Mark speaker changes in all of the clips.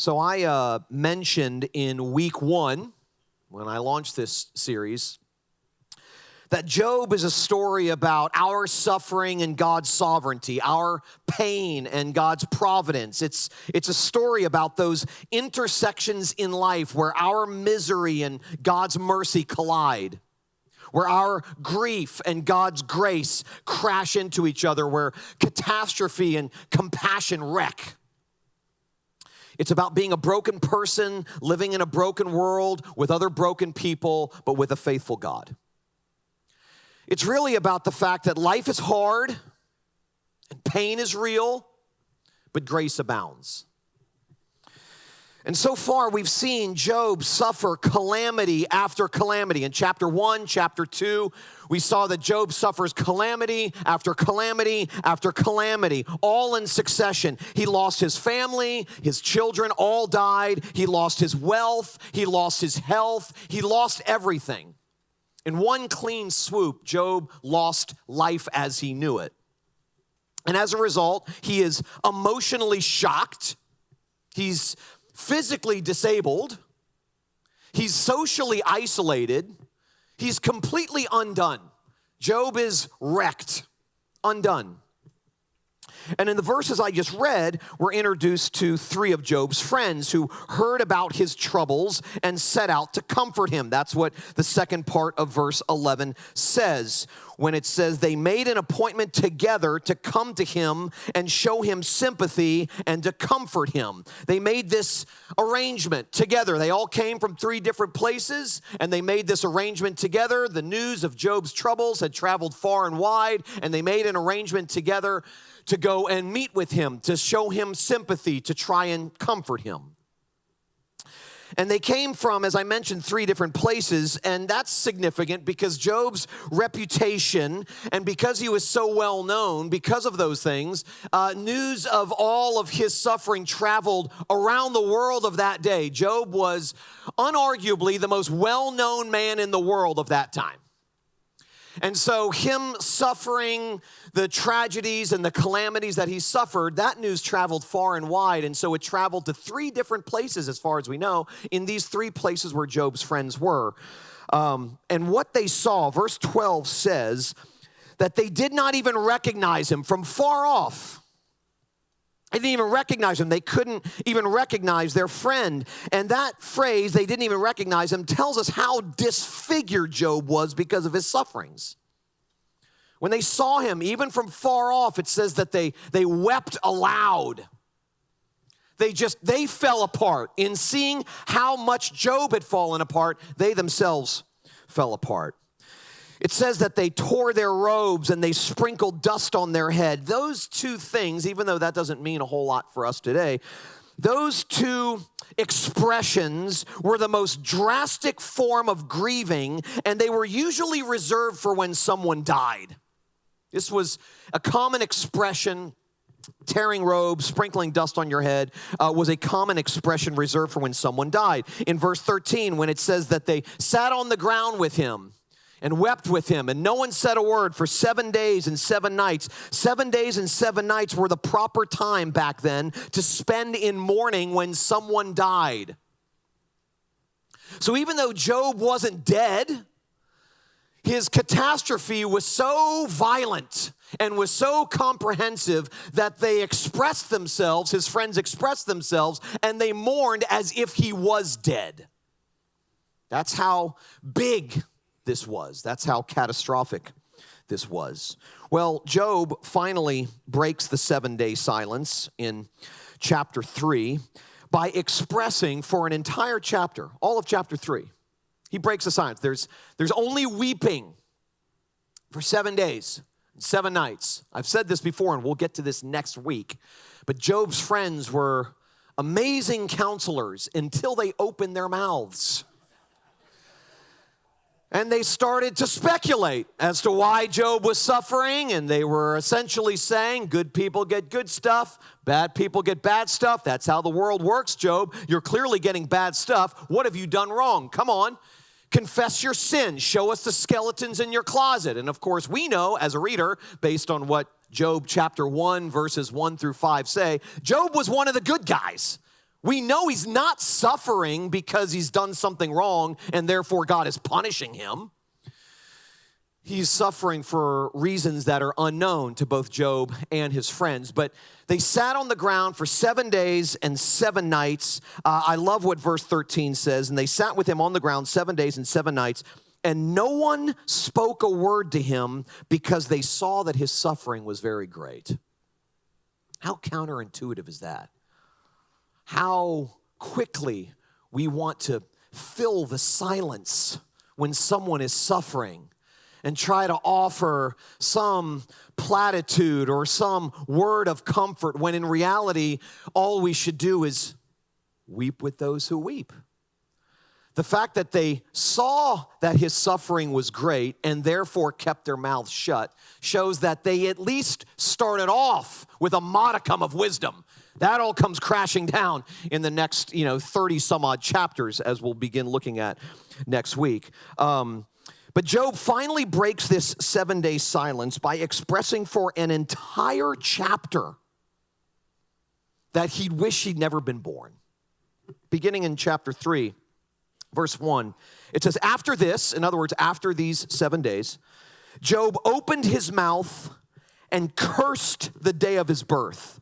Speaker 1: So I mentioned in week 1, when I launched this series, that Job is a story about our suffering and God's sovereignty, our pain and God's providence. It's a story about those intersections in life where our misery and God's mercy collide, where our grief and God's grace crash into each other, where catastrophe and compassion wreck. It's about being a broken person, living in a broken world with other broken people, but with a faithful God. It's really about the fact that life is hard and pain is real, but grace abounds. And so far, we've seen Job suffer calamity after calamity. In chapter 1, chapter 2, we saw that Job suffers calamity after calamity after calamity, all in succession. He lost his family, his children all died. He lost his wealth, he lost his health, he lost everything. In one clean swoop, Job lost life as he knew it. And as a result, he is emotionally shocked. He's physically disabled. He's socially isolated. He's completely undone. Job is wrecked, undone. And in the verses I just read, we're introduced to 3 of Job's friends who heard about his troubles and set out to comfort him. That's what the second part of verse 11 says, when it says they made an appointment together to come to him and show him sympathy and to comfort him. They made this arrangement together. They all came from 3 different places, and they made this arrangement together. The news of Job's troubles had traveled far and wide, and they made an arrangement together to go and meet with him, to show him sympathy, to try and comfort him. And they came from, as I mentioned, 3 different places, and that's significant because Job's reputation, and because he was so well known, because of those things, news of all of his suffering traveled around the world of that day. Job was unarguably the most well-known man in the world of that time. And so him suffering the tragedies and the calamities that he suffered, that news traveled far and wide. And so it traveled to 3 different places, as far as we know, in these 3 places where Job's friends were. And what they saw, verse 12 says that they did not even recognize him from far off. They didn't even recognize him. They couldn't even recognize their friend. And that phrase, they didn't even recognize him, tells us how disfigured Job was because of his sufferings. When they saw him, even from far off, it says that they wept aloud. They fell apart. In seeing how much Job had fallen apart, they themselves fell apart. It says that they tore their robes and they sprinkled dust on their head. Those 2 things, even though that doesn't mean a whole lot for us today, those 2 expressions were the most drastic form of grieving, and they were usually reserved for when someone died. This was a common expression. Tearing robes, sprinkling dust on your head was a common expression reserved for when someone died. In verse 13, when it says that they sat on the ground with him and wept with him, and no one said a word for 7 days and 7 nights. 7 days and 7 nights were the proper time back then to spend in mourning when someone died. So even though Job wasn't dead, his catastrophe was so violent and was so comprehensive that they expressed themselves, his friends expressed themselves, and they mourned as if he was dead. That's how big this was. That's how catastrophic this was. Well, Job finally breaks the 7-day silence in chapter 3 by expressing for an entire chapter, all of chapter 3. He breaks the silence. There's only weeping for 7 days and 7 nights. I've said this before, and we'll get to this next week. But Job's friends were amazing counselors until they opened their mouths. And they started to speculate as to why Job was suffering, and they were essentially saying, good people get good stuff, bad people get bad stuff. That's how the world works, Job. You're clearly getting bad stuff. What have you done wrong? Come on, confess your sin. Show us the skeletons in your closet. And of course, we know as a reader, based on what Job chapter 1, verses 1 through 5 say, Job was one of the good guys. We know he's not suffering because he's done something wrong and therefore God is punishing him. He's suffering for reasons that are unknown to both Job and his friends. But they sat on the ground for 7 days and 7 nights. I love what verse 13 says. And they sat with him on the ground 7 days and 7 nights. And no one spoke a word to him because they saw that his suffering was very great. How counterintuitive is that? How quickly we want to fill the silence when someone is suffering and try to offer some platitude or some word of comfort, when in reality, all we should do is weep with those who weep. The fact that they saw that his suffering was great and therefore kept their mouths shut shows that they at least started off with a modicum of wisdom. That all comes crashing down in the next, 30 some odd chapters, as we'll begin looking at next week. But Job finally breaks this 7-day silence by expressing for an entire chapter that he'd wish he'd never been born. Beginning in chapter 3, verse 1, it says, after this, in other words, after these 7 days, Job opened his mouth and cursed the day of his birth.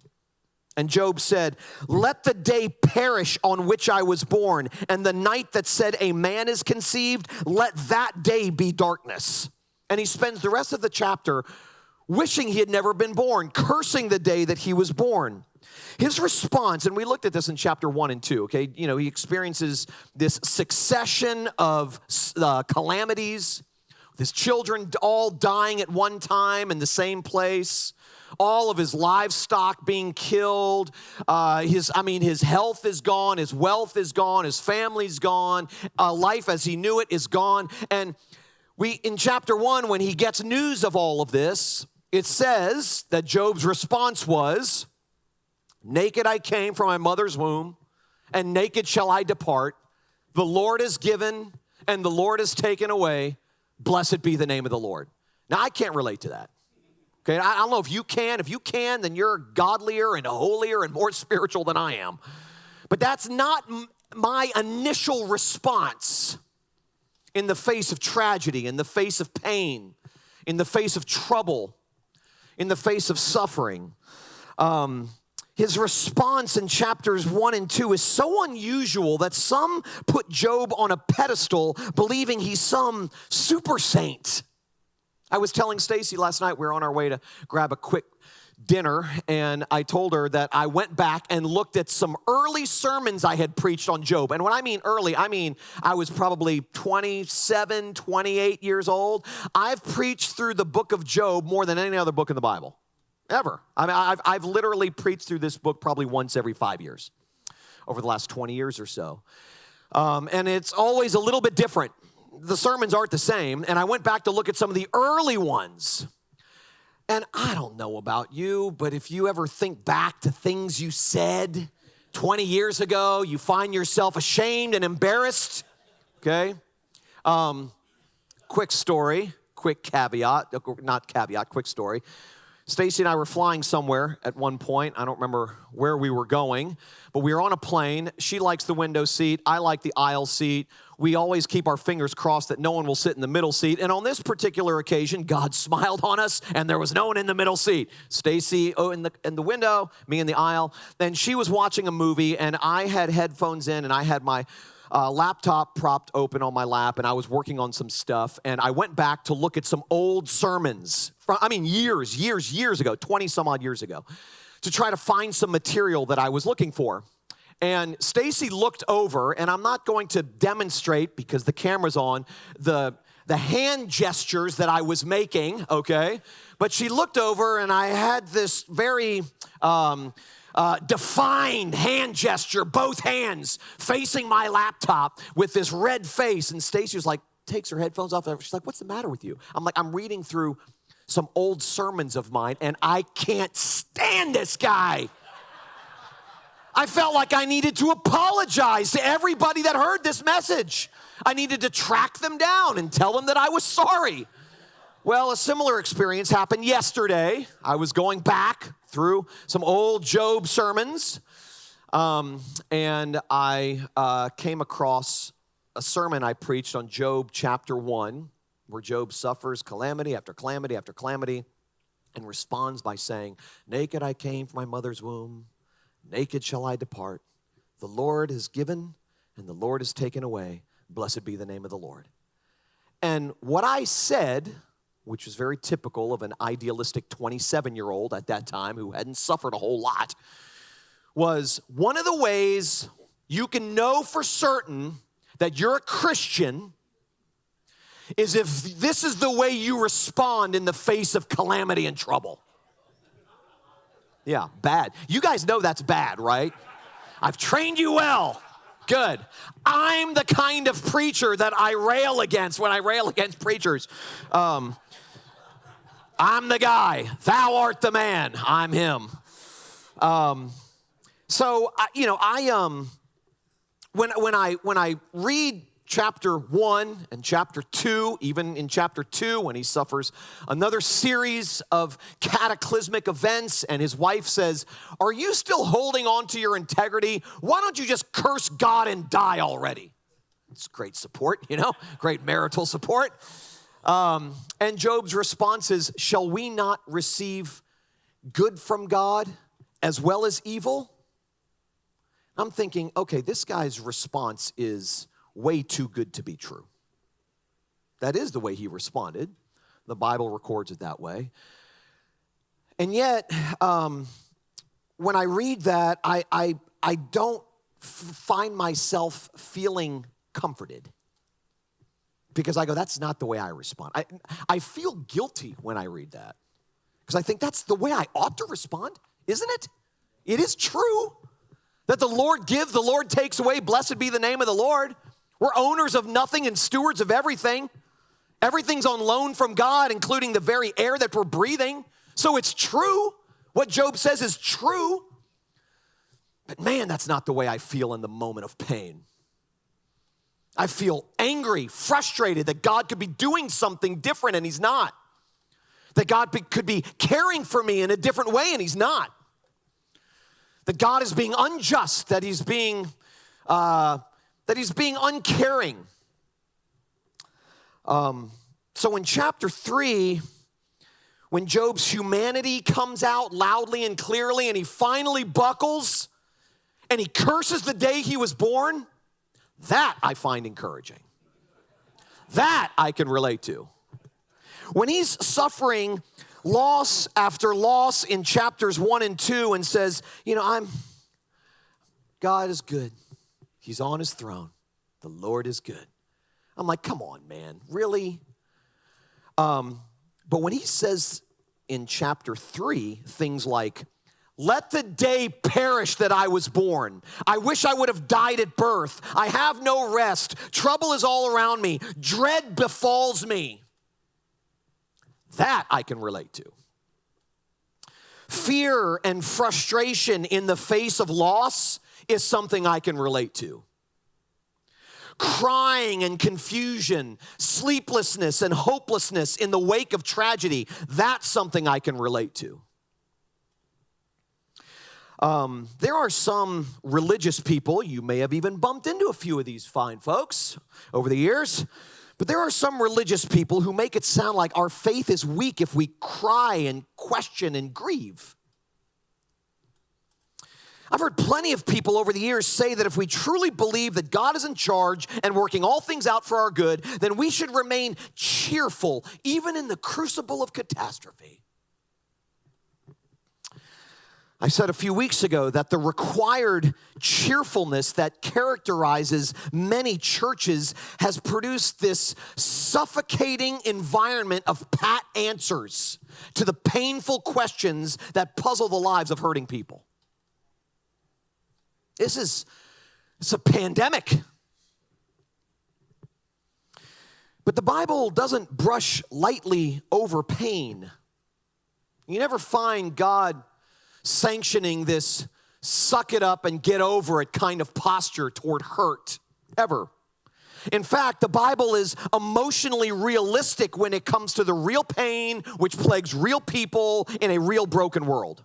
Speaker 1: And Job said, let the day perish on which I was born, and the night that said a man is conceived, let that day be darkness. And he spends the rest of the chapter wishing he had never been born, cursing the day that he was born. His response, and we looked at this in chapter 1 and 2, okay? He experiences this succession of calamities, with his children all dying at one time in the same place, all of his livestock being killed, his health is gone, his wealth is gone, his family's gone, life as he knew it is gone. And in chapter 1, when he gets news of all of this, it says that Job's response was, naked I came from my mother's womb, and naked shall I depart. The Lord has given, and the Lord has taken away. Blessed be the name of the Lord. Now, I can't relate to that. Okay, I don't know if you can. If you can, then you're godlier and holier and more spiritual than I am. But that's not my initial response in the face of tragedy, in the face of pain, in the face of trouble, in the face of suffering. His response in chapters 1 and 2 is so unusual that some put Job on a pedestal, believing he's some super saint. I was telling Stacy last night, we were on our way to grab a quick dinner, and I told her that I went back and looked at some early sermons I had preached on Job. And when I mean early, I mean I was probably 27, 28 years old. I've preached through the book of Job more than any other book in the Bible, ever. I mean, I've literally preached through this book probably once every 5 years over the last 20 years or so. And it's always a little bit different. The sermons aren't the same, and I went back to look at some of the early ones. And I don't know about you, but if you ever think back to things you said 20 years ago, you find yourself ashamed and embarrassed, okay? Quick story, quick caveat, not caveat, quick story. Stacy and I were flying somewhere at one point. I don't remember where we were going, but we were on a plane. She likes the window seat. I like the aisle seat. We always keep our fingers crossed that no one will sit in the middle seat. And on this particular occasion, God smiled on us, and there was no one in the middle seat. Stacy in the window, me in the aisle. Then she was watching a movie, and I had headphones in, and I had my laptop propped open on my lap, and I was working on some stuff, and I went back to look at some old sermons from, years ago, 20 some odd years ago, to try to find some material that I was looking for. And Stacy looked over, and I'm not going to demonstrate, because the camera's on, the hand gestures that I was making, okay? But she looked over, and I had this very defined hand gesture, both hands facing my laptop with this red face. And Stacy was like, takes her headphones off. She's like, what's the matter with you? I'm like, I'm reading through some old sermons of mine, and I can't stand this guy. I felt like I needed to apologize to everybody that heard this message. I needed to track them down and tell them that I was sorry. Well, a similar experience happened yesterday. I was going back through some old Job sermons. And I came across a sermon I preached on Job chapter 1, where Job suffers calamity after calamity after calamity and responds by saying, naked I came from my mother's womb, naked shall I depart. The Lord has given and the Lord has taken away. Blessed be the name of the Lord. And what I said, which was very typical of an idealistic 27-year-old at that time who hadn't suffered a whole lot, was one of the ways you can know for certain that you're a Christian is if this is the way you respond in the face of calamity and trouble. Yeah, bad. You guys know that's bad, right? I've trained you well. Good. I'm the kind of preacher that I rail against when I rail against preachers. I'm the guy. Thou art the man. I'm him. When I read chapter 1 and chapter 2, even in chapter 2 when he suffers another series of cataclysmic events and his wife says, are you still holding on to your integrity? Why don't you just curse God and die already? It's great support, great marital support. And Job's response is, shall we not receive good from God as well as evil? I'm thinking, okay, this guy's response is way too good to be true. That is the way he responded. The Bible records it that way. And yet, when I read that, I don't find myself feeling comforted. Because I go, that's not the way I respond. I feel guilty when I read that. Because I think that's the way I ought to respond, isn't it? It is true that the Lord gives, the Lord takes away. Blessed be the name of the Lord. We're owners of nothing and stewards of everything. Everything's on loan from God, including the very air that we're breathing. So it's true. What Job says is true. But man, that's not the way I feel in the moment of pain. I feel angry, frustrated that God could be doing something different and he's not. That God could be caring for me in a different way and he's not. That God is being unjust, that he's being uncaring. So in chapter 3, when Job's humanity comes out loudly and clearly and he finally buckles and he curses the day he was born, that I find encouraging. That I can relate to. When he's suffering loss after loss in chapters 1 and 2 and says, God is good. He's on his throne. The Lord is good. I'm like, come on, man, really? But when he says in chapter 3 things like, let the day perish that I was born. I wish I would have died at birth. I have no rest. Trouble is all around me. Dread befalls me. That I can relate to. Fear and frustration in the face of loss is something I can relate to. Crying and confusion, sleeplessness and hopelessness in the wake of tragedy, that's something I can relate to. There are some religious people, you may have even bumped into a few of these fine folks over the years, but there are some religious people who make it sound like our faith is weak if we cry and question and grieve. I've heard plenty of people over the years say that if we truly believe that God is in charge and working all things out for our good, then we should remain cheerful, even in the crucible of catastrophe. I said a few weeks ago that the required cheerfulness that characterizes many churches has produced this suffocating environment of pat answers to the painful questions that puzzle the lives of hurting people. It's a pandemic. But the Bible doesn't brush lightly over pain. You never find God sanctioning this suck it up and get over it kind of posture toward hurt, ever. In fact, the Bible is emotionally realistic when it comes to the real pain which plagues real people in a real broken world.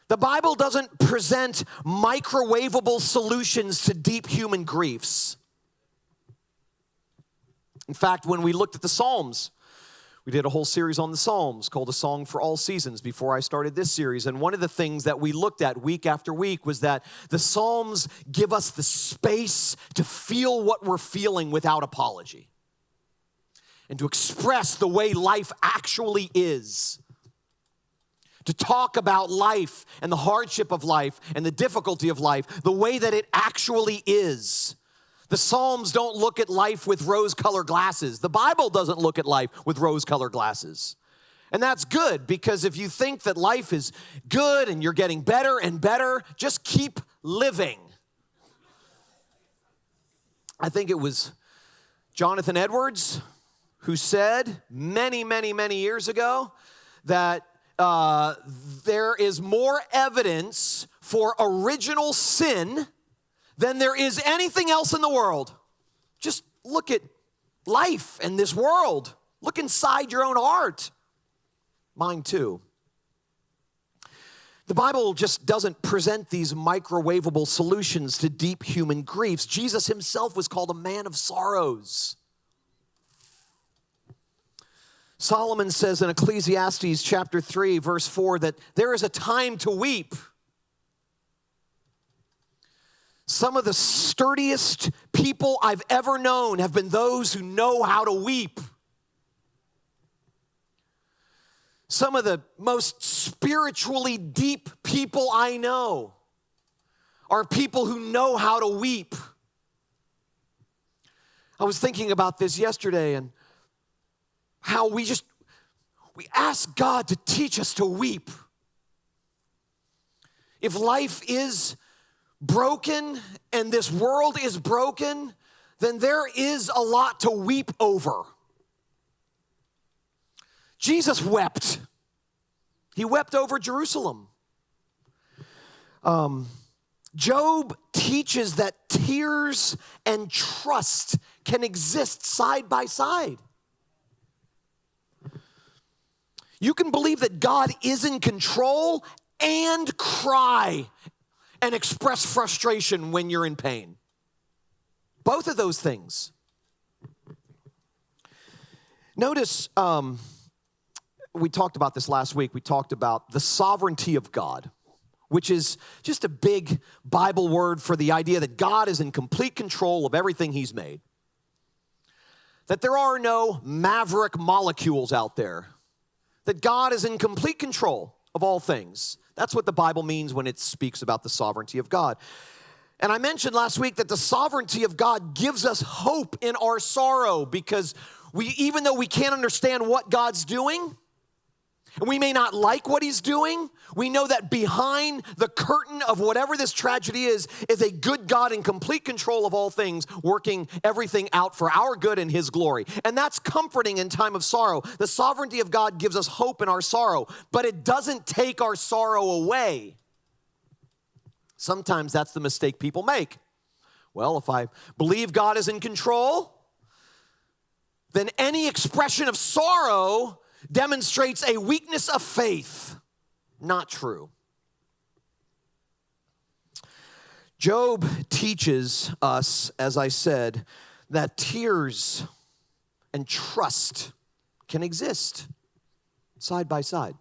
Speaker 1: The Bible doesn't present microwavable solutions to deep human griefs. In fact, when we looked at the Psalms, we did a whole series on the Psalms called A Song for All Seasons before I started this series. And one of the things that we looked at week after week was that the Psalms give us the space to feel what we're feeling without apology and to express the way life actually is. To talk about life and the hardship of life and the difficulty of life the way that it actually is. The Psalms don't look at life with rose-colored glasses. The Bible doesn't look at life with rose-colored glasses. And that's good, because if you think that life is good and you're getting better and better, just keep living. I think it was Jonathan Edwards who said many, many, many years ago that there is more evidence for original sin than there is anything else in the world. Just look at life and this world. Look inside your own heart. Mine too. The Bible just doesn't present these microwavable solutions to deep human griefs. Jesus himself was called a man of sorrows. Solomon says in Ecclesiastes chapter 3, verse 4, that there is a time to weep. Some of the sturdiest people I've ever known have been those who know how to weep. Some of the most spiritually deep people I know are people who know how to weep. I was thinking about this yesterday and how we ask God to teach us to weep. If life is broken and this world is broken, then there is a lot to weep over. Jesus wept. He wept over Jerusalem. Job teaches that tears and trust can exist side by side. You can believe that God is in control and cry and express frustration when you're in pain. Both of those things. Notice, we talked about this last week. We talked about the sovereignty of God, which is just a big Bible word for the idea that God is in complete control of everything he's made. That there are no maverick molecules out there. That God is in complete control of all things. That's what the Bible means when it speaks about the sovereignty of God. And I mentioned last week that the sovereignty of God gives us hope in our sorrow, because even though we can't understand what God's doing, and we may not like what he's doing, we know that behind the curtain of whatever this tragedy is a good God in complete control of all things, working everything out for our good and his glory. And that's comforting in time of sorrow. The sovereignty of God gives us hope in our sorrow, but it doesn't take our sorrow away. Sometimes that's the mistake people make. Well, if I believe God is in control, then any expression of sorrow demonstrates a weakness of faith. Not true. Job teaches us, as I said, that tears and trust can exist side by side.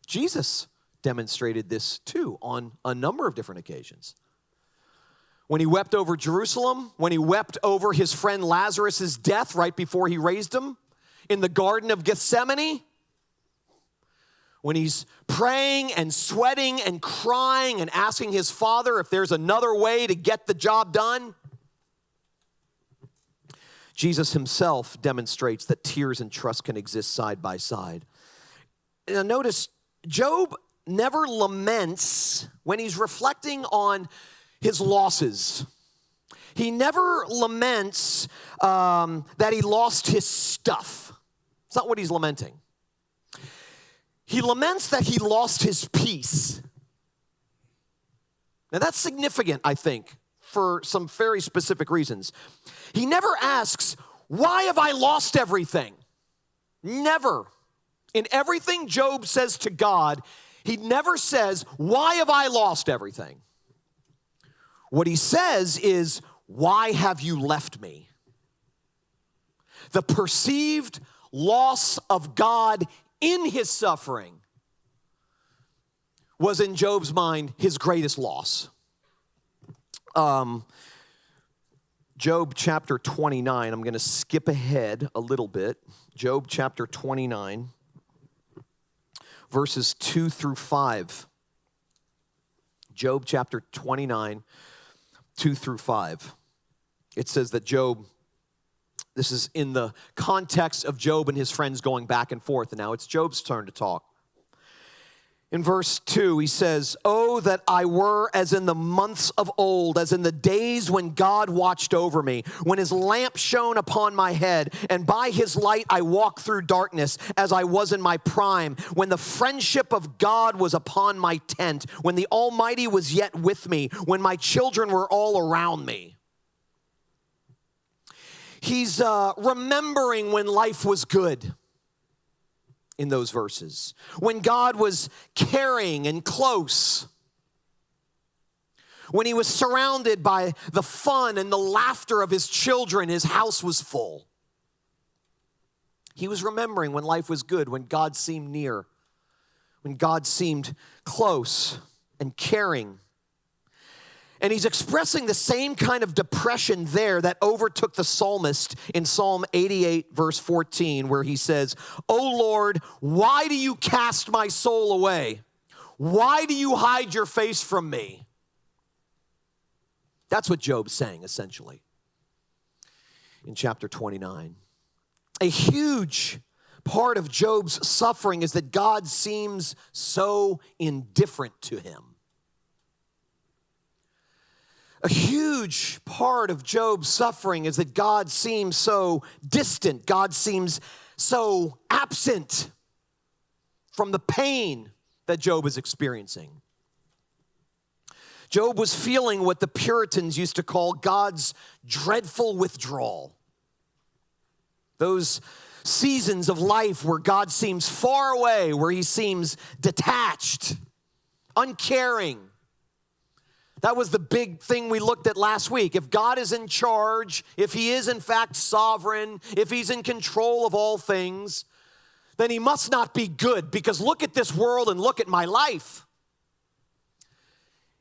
Speaker 1: Jesus demonstrated this too on a number of different occasions. When he wept over Jerusalem, when he wept over his friend Lazarus' death right before he raised him, in the Garden of Gethsemane, when he's praying and sweating and crying and asking his Father if there's another way to get the job done. Jesus himself demonstrates that tears and trust can exist side by side. Now notice, Job never laments when he's reflecting on his losses. He never laments that he lost his stuff. It's not what he's lamenting. He laments that he lost his peace. Now that's significant, I think, for some very specific reasons. He never asks, why have I lost everything? Never. In everything Job says to God, He never says, why have I lost everything? What he says is, why have you left me? The perceived loss of God in his suffering was in Job's mind his greatest loss. Job chapter 29, I'm going to skip ahead a little bit. Job chapter 29, verses 2 through 5. Job chapter 29, 2 through 5. It says that Job, this is in the context of Job and his friends going back and forth, and now it's Job's turn to talk. In verse 2, he says, "Oh, that I were as in the months of old, as in the days when God watched over me, when his lamp shone upon my head, and by his light I walked through darkness, as I was in my prime, when the friendship of God was upon my tent, when the Almighty was yet with me, when my children were all around me." He's remembering when life was good. In those verses, when God was caring and close, when he was surrounded by the fun and the laughter of his children, his house was full. He was remembering when life was good, when God seemed near, when God seemed close and caring. And he's expressing the same kind of depression there that overtook the psalmist in Psalm 88, verse 14, where he says, "O Lord, why do you cast my soul away? Why do you hide your face from me?" That's what Job's saying, essentially, in chapter 29. A huge part of Job's suffering is that God seems so indifferent to him. A huge part of Job's suffering is that God seems so distant. God seems so absent from the pain that Job is experiencing. Job was feeling what the Puritans used to call God's dreadful withdrawal. Those seasons of life where God seems far away, where he seems detached, uncaring. That was the big thing we looked at last week. If God is in charge, if he is in fact sovereign, if he's in control of all things, then he must not be good, because look at this world and look at my life.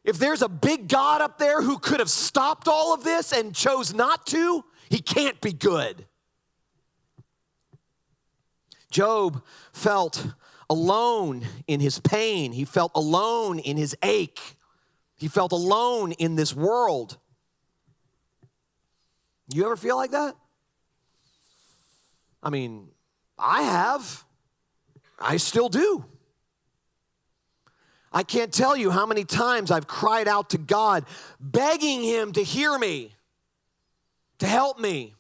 Speaker 1: If there's a big God up there who could have stopped all of this and chose not to, he can't be good. Job felt alone in his pain. He felt alone in his ache. He felt alone in this world. You ever feel like that? I mean, I have. I still do. I can't tell you how many times I've cried out to God, begging him to hear me, to help me.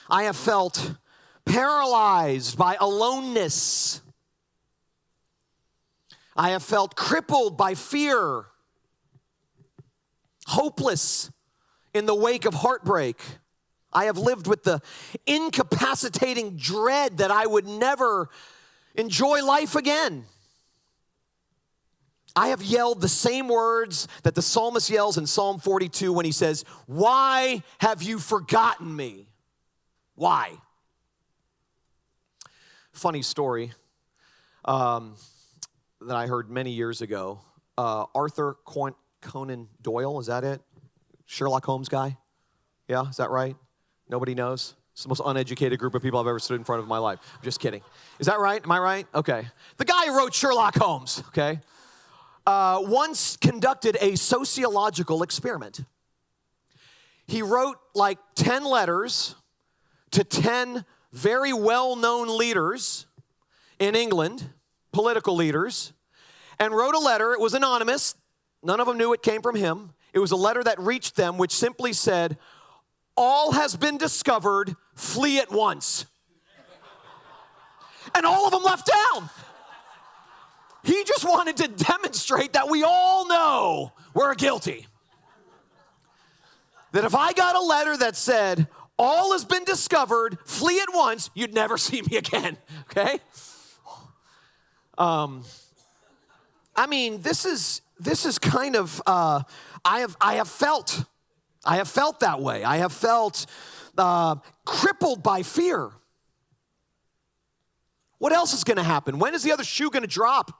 Speaker 1: I have felt paralyzed by aloneness. I have felt crippled by fear, hopeless in the wake of heartbreak. I have lived with the incapacitating dread that I would never enjoy life again. I have yelled the same words that the psalmist yells in Psalm 42 when he says, "Why have you forgotten me?" Why? Funny story. That I heard many years ago. Arthur Conan Doyle, is that it? Sherlock Holmes guy? Yeah, is that right? Nobody knows? It's the most uneducated group of people I've ever stood in front of in my life. I'm just kidding. Is that right? Am I right? Okay. The guy who wrote Sherlock Holmes, okay, once conducted a sociological experiment. He wrote like 10 letters to 10 very well-known leaders in England, political leaders, and wrote a letter. It was anonymous. None of them knew it came from him. It was a letter that reached them, which simply said, "All has been discovered, flee at once." And all of them left town. He just wanted to demonstrate that we all know we're guilty. That if I got a letter that said, "All has been discovered, flee at once," you'd never see me again, okay? I mean, this is kind of, I have felt that way. I have felt crippled by fear. What else is going to happen? When is the other shoe going to drop?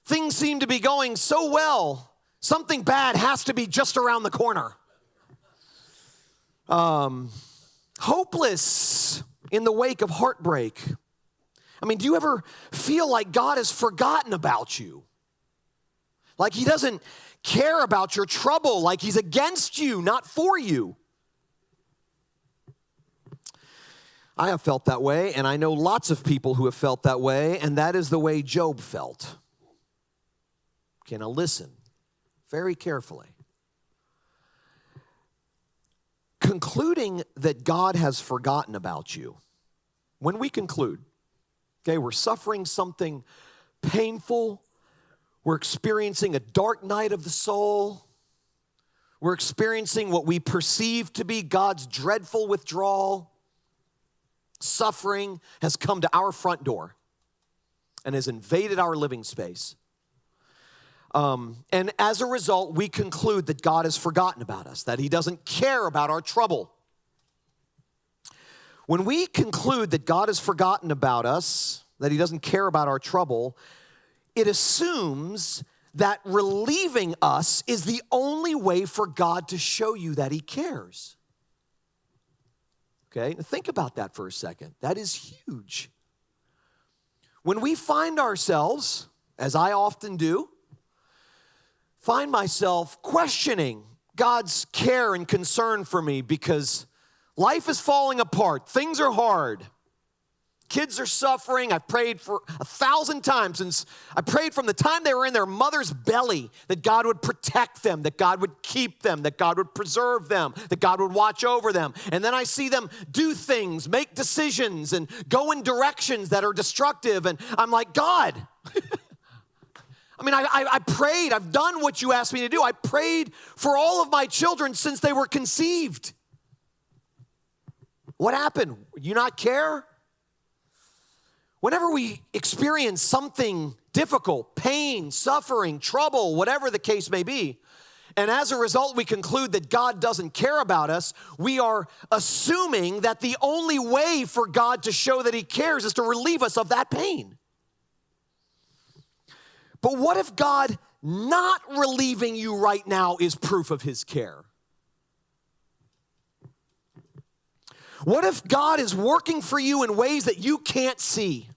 Speaker 1: Things seem to be going so well. Something bad has to be just around the corner. Hopeless in the wake of heartbreak. I mean, do you ever feel like God has forgotten about you? Like he doesn't care about your trouble, like he's against you, not for you? I have felt that way, and I know lots of people who have felt that way, and that is the way Job felt. Okay, now listen very carefully. Concluding that God has forgotten about you, when we conclude, okay, we're suffering something painful, we're experiencing a dark night of the soul, we're experiencing what we perceive to be God's dreadful withdrawal, suffering has come to our front door and has invaded our living space. And as a result, we conclude that God has forgotten about us, that he doesn't care about our trouble. When we conclude that God has forgotten about us, that he doesn't care about our trouble, it assumes that relieving us is the only way for God to show you that he cares. Okay, now think about that for a second. That is huge. When we find ourselves, as I often do, find myself questioning God's care and concern for me because life is falling apart. Things are hard. Kids are suffering. I've prayed for 1,000 times since I prayed from the time they were in their mother's belly that God would protect them, that God would keep them, that God would preserve them, that God would watch over them. And then I see them do things, make decisions, and go in directions that are destructive. And I'm like, God, I mean, I prayed. I've done what you asked me to do. I prayed for all of my children since they were conceived. What happened? You not care? Whenever we experience something difficult, pain, suffering, trouble, whatever the case may be, and as a result we conclude that God doesn't care about us, we are assuming that the only way for God to show that he cares is to relieve us of that pain. But what if God not relieving you right now is proof of his care? What if God is working for you in ways that you can't see?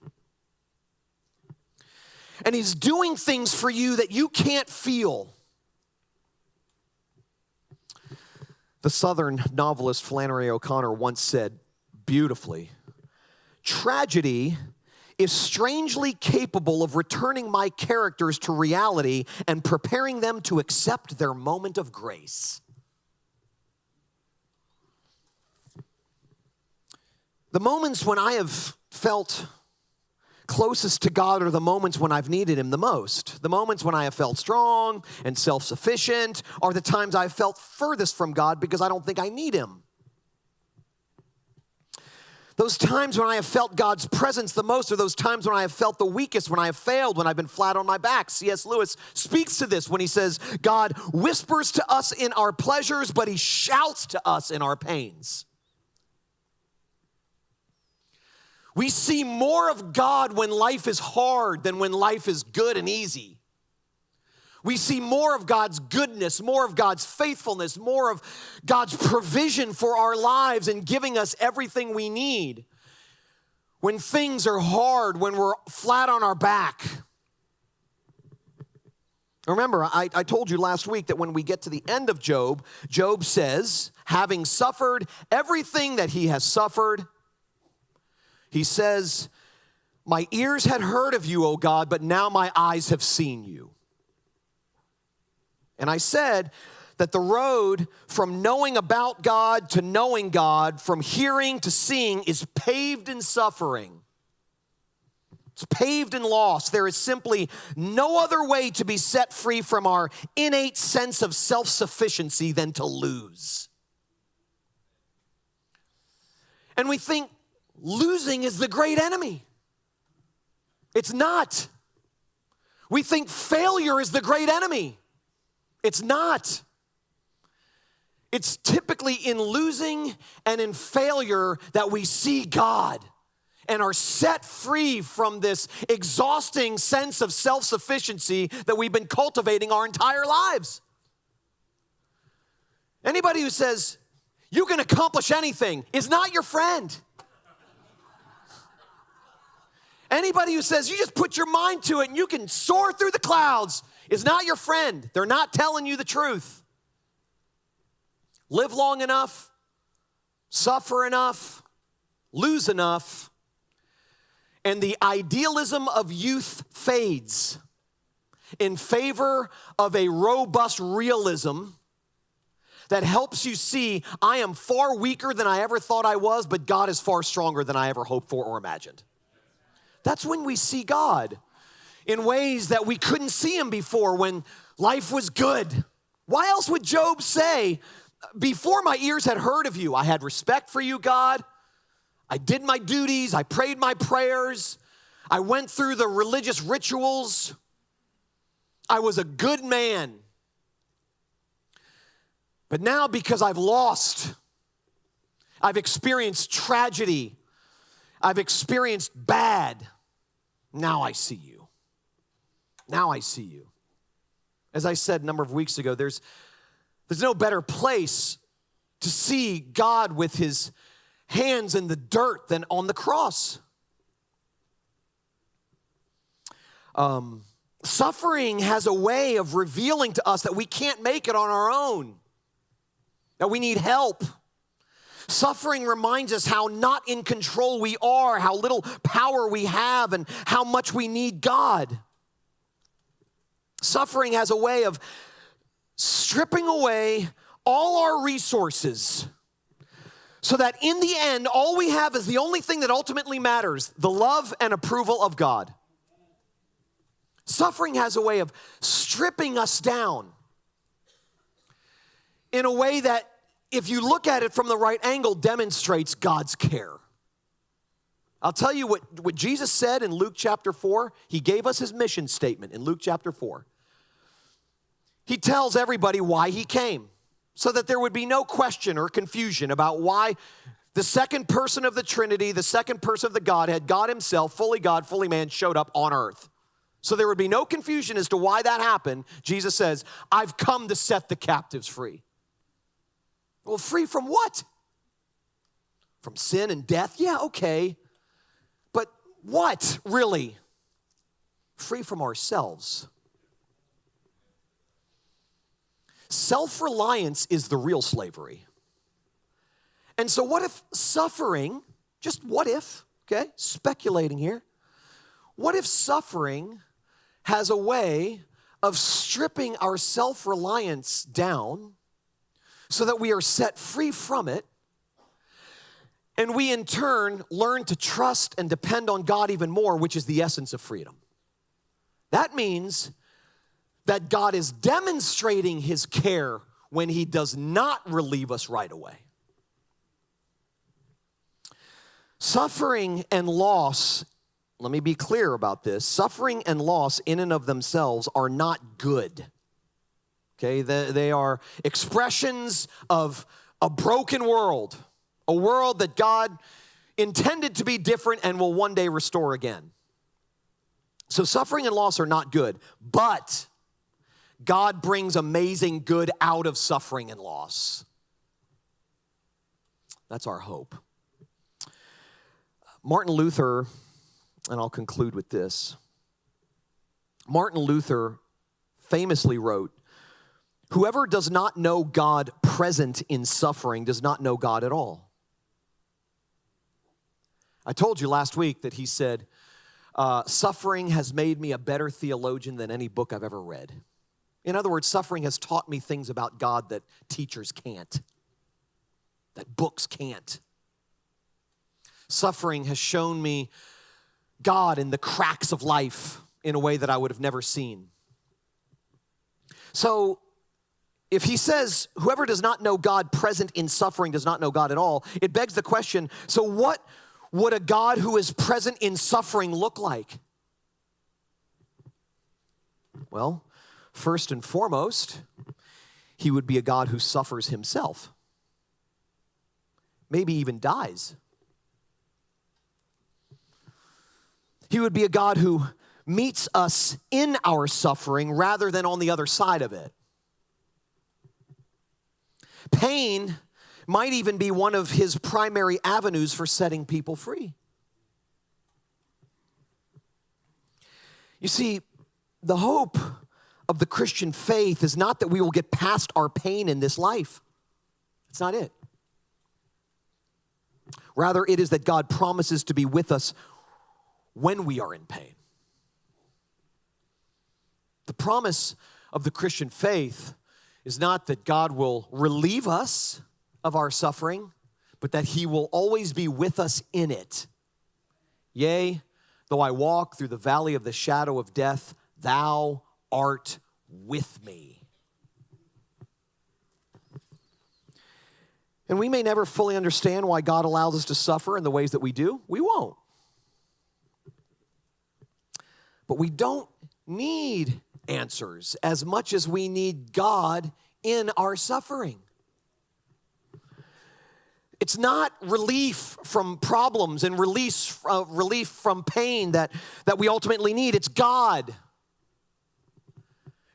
Speaker 1: And he's doing things for you that you can't feel? The Southern novelist Flannery O'Connor once said beautifully, "Tragedy is strangely capable of returning my characters to reality and preparing them to accept their moment of grace." The moments when I have felt closest to God are the moments when I've needed him the most. The moments when I have felt strong and self-sufficient are the times I've felt furthest from God because I don't think I need him. Those times when I have felt God's presence the most are those times when I have felt the weakest, when I have failed, when I've been flat on my back. C.S. Lewis speaks to this when he says, God whispers to us in our pleasures, but he shouts to us in our pains. We see more of God when life is hard than when life is good and easy. We see more of God's goodness, more of God's faithfulness, more of God's provision for our lives and giving us everything we need when things are hard, when we're flat on our back. Remember, I told you last week that when we get to the end of Job, Job says, having suffered everything that he has suffered, he says, my ears had heard of you, O God, but now my eyes have seen you. And I said that the road from knowing about God to knowing God, from hearing to seeing, is paved in suffering. It's paved in loss. There is simply no other way to be set free from our innate sense of self-sufficiency than to lose. And we think losing is the great enemy. It's not. We think failure is the great enemy. It's not. It's typically in losing and in failure that we see God and are set free from this exhausting sense of self-sufficiency that we've been cultivating our entire lives. Anybody who says, you can accomplish anything is not your friend. Anybody who says, you just put your mind to it and you can soar through the clouds is not your friend. They're not telling you the truth. Live long enough, suffer enough, lose enough, and the idealism of youth fades in favor of a robust realism that helps you see, I am far weaker than I ever thought I was, but God is far stronger than I ever hoped for or imagined. That's when we see God in ways that we couldn't see him before when life was good. Why else would Job say, before my ears had heard of you, I had respect for you, God. I did my duties. I prayed my prayers. I went through the religious rituals. I was a good man. But now because I've lost, I've experienced tragedy, I've experienced bad, now I see you. Now I see you. As I said a number of weeks ago, there's no better place to see God with his hands in the dirt than on the cross. Suffering has a way of revealing to us that we can't make it on our own, that we need help. Suffering reminds us how not in control we are, how little power we have, and how much we need God. Suffering has a way of stripping away all our resources so that in the end, all we have is the only thing that ultimately matters, the love and approval of God. Suffering has a way of stripping us down in a way that, if you look at it from the right angle, demonstrates God's care. I'll tell you what Jesus said in Luke chapter 4. He gave us his mission statement in Luke chapter 4. He tells everybody why he came, so that there would be no question or confusion about why the second person of the Trinity, the second person of the Godhead, God himself, fully God, fully man, showed up on earth. So there would be no confusion as to why that happened. Jesus says, I've come to set the captives free. Well, free from what? From sin and death? Yeah, okay. But what, really? Free from ourselves. Self-reliance is the real slavery. And so what if suffering, just what if, okay, speculating here, what if suffering has a way of stripping our self-reliance down so that we are set free from it, and we in turn learn to trust and depend on God even more, which is the essence of freedom. That means that God is demonstrating his care when he does not relieve us right away. Suffering and loss, let me be clear about this, suffering and loss in and of themselves are not good. Okay, they are expressions of a broken world, a world that God intended to be different and will one day restore again. So suffering and loss are not good, but God brings amazing good out of suffering and loss. That's our hope. Martin Luther, and I'll conclude with this. Martin Luther famously wrote, whoever does not know God present in suffering does not know God at all. I told you last week that he said, suffering has made me a better theologian than any book I've ever read. In other words, suffering has taught me things about God that teachers can't, that books can't. Suffering has shown me God in the cracks of life in a way that I would have never seen. So, if he says, whoever does not know God present in suffering does not know God at all, it begs the question, so what would a God who is present in suffering look like? Well, first and foremost, he would be a God who suffers himself. Maybe even dies. He would be a God who meets us in our suffering rather than on the other side of it. Pain might even be one of his primary avenues for setting people free. You see, the hope of the Christian faith is not that we will get past our pain in this life. That's not it. Rather, it is that God promises to be with us when we are in pain. The promise of the Christian faith is not that God will relieve us of our suffering, but that he will always be with us in it. Yea, though I walk through the valley of the shadow of death, thou art with me. And we may never fully understand why God allows us to suffer in the ways that we do. We won't. But we don't need answers as much as we need God in our suffering. It's not relief from problems and relief from pain that we ultimately need. It's God.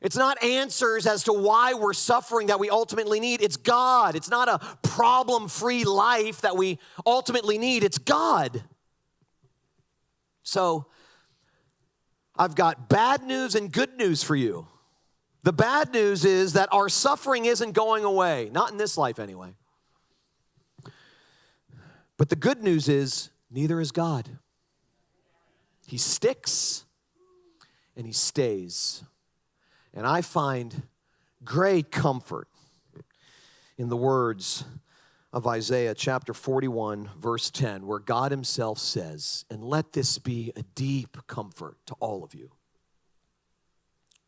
Speaker 1: It's not answers as to why we're suffering that we ultimately need. It's God. It's not a problem-free life that we ultimately need. It's God. So, I've got bad news and good news for you. The bad news is that our suffering isn't going away. Not in this life anyway. But the good news is, neither is God. He sticks and he stays. And I find great comfort in the words of Isaiah chapter 41, verse 10, where God himself says, and let this be a deep comfort to all of you,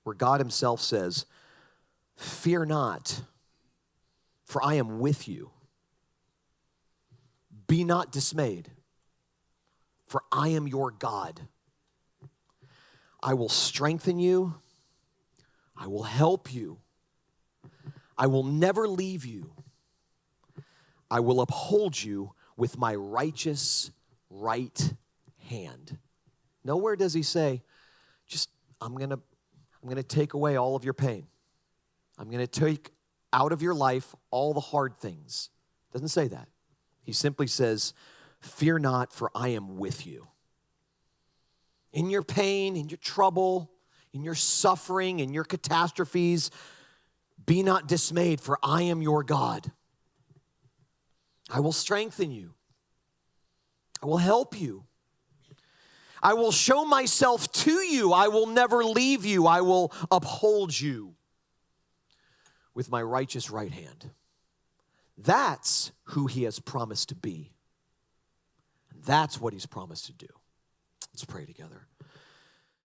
Speaker 1: where God himself says, fear not, for I am with you. Be not dismayed, for I am your God. I will strengthen you. I will help you. I will never leave you. I will uphold you with my righteous right hand. Nowhere does he say, just, I'm going to take away all of your pain. I'm going to take out of your life all the hard things. Doesn't say that. He simply says, fear not, for I am with you. In your pain, in your trouble, in your suffering, in your catastrophes, be not dismayed, for I am your God. I will strengthen you. I will help you. I will show myself to you. I will never leave you. I will uphold you with my righteous right hand. That's who he has promised to be. And that's what he's promised to do. Let's pray together.